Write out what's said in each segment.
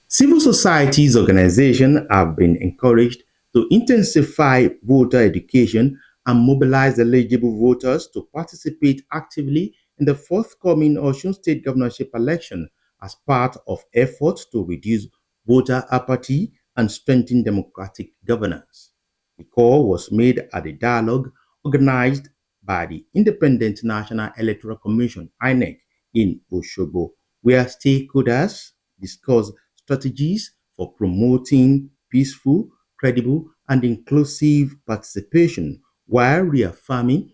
Civil societies organizations have been encouraged to intensify voter education and mobilize eligible voters to participate actively in the forthcoming OSUN state governorship election as part of efforts to reduce voter apathy and strengthen democratic governance. The call was made at a dialogue organized by the Independent National Electoral Commission (INEC) in Osogbo, where stakeholders discussed strategies for promoting peaceful, credible, and inclusive participation while reaffirming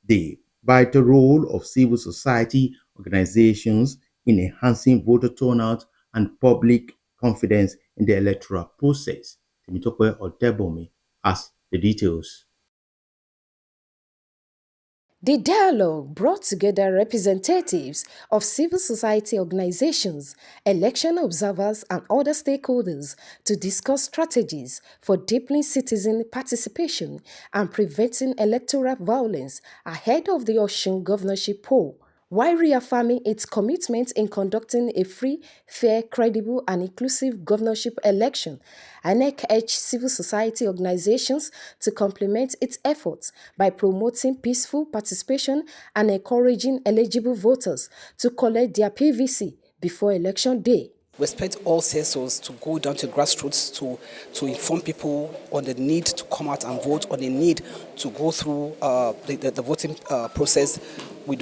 the vital role of civil society organizations in enhancing voter turnout and public confidence in the electoral process. Temitope Odebomi has the details. The dialogue brought together representatives of civil society organizations, election observers, and other stakeholders to discuss strategies for deepening citizen participation and preventing electoral violence ahead of the Osun governorship poll, while reaffirming its commitment in conducting a free, fair, credible, and inclusive governorship election. INEC urged civil society organizations to complement its efforts by promoting peaceful participation and encouraging eligible voters to collect their PVC before election day. We expect all CSOs to go down to grassroots to inform people on the need to come out and vote, on the need to go through the voting process with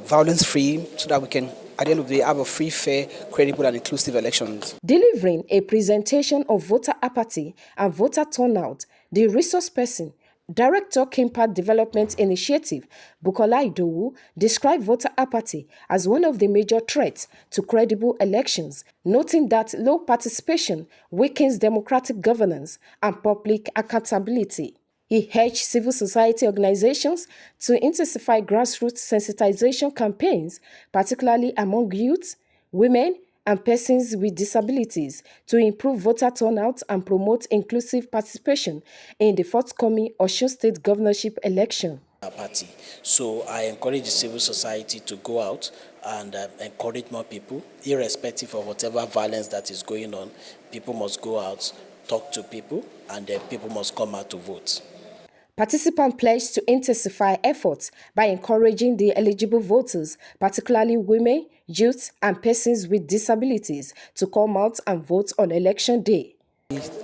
violence-free, so that we can, at the end of the day, have a free, fair, credible, and inclusive elections. Delivering a presentation of voter apathy and voter turnout, the resource person, Director Kimpa Development Initiative, Bukola Idowu, described voter apathy as one of the major threats to credible elections, noting that low participation weakens democratic governance and public accountability. He urged civil society organizations to intensify grassroots sensitization campaigns, particularly among youth, women, and persons with disabilities, to improve voter turnout and promote inclusive participation in the forthcoming Osun State governorship election. Party. So I encourage the civil society to go out and encourage more people, irrespective of whatever violence that is going on. People must go out, talk to people, and then people must come out to vote. Participants pledged to intensify efforts by encouraging the eligible voters, particularly women, youth, and persons with disabilities, to come out and vote on election day.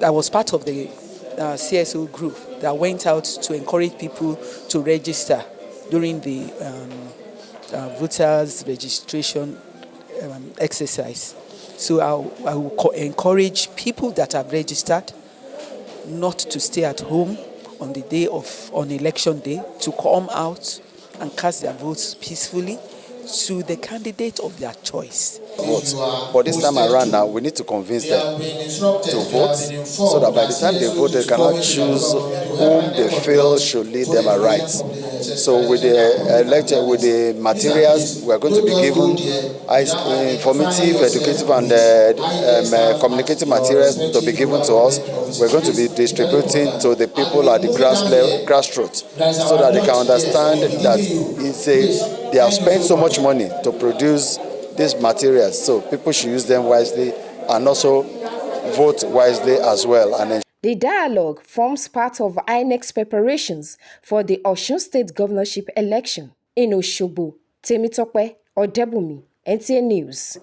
I was part of the CSO group that went out to encourage people to register during the voters registration exercise. So I will encourage people that have registered not to stay at home on election day, to come out and cast their votes peacefully to the candidate of their choice. But this time around now, we need to convince them to vote, so that by the time they vote, they cannot choose whom they feel should lead them aright. So with the materials, we are going to be given informative, educative, and communicative materials to be given to us. We're going to be distributing to the people at the grassroots, so that they can understand that they have spent so much money to produce these materials, so people should use them wisely and also vote wisely as well. The dialogue forms part of INEC's preparations for the Osun State governorship election. In Osogbo, Temitope Odebomi, NTA News.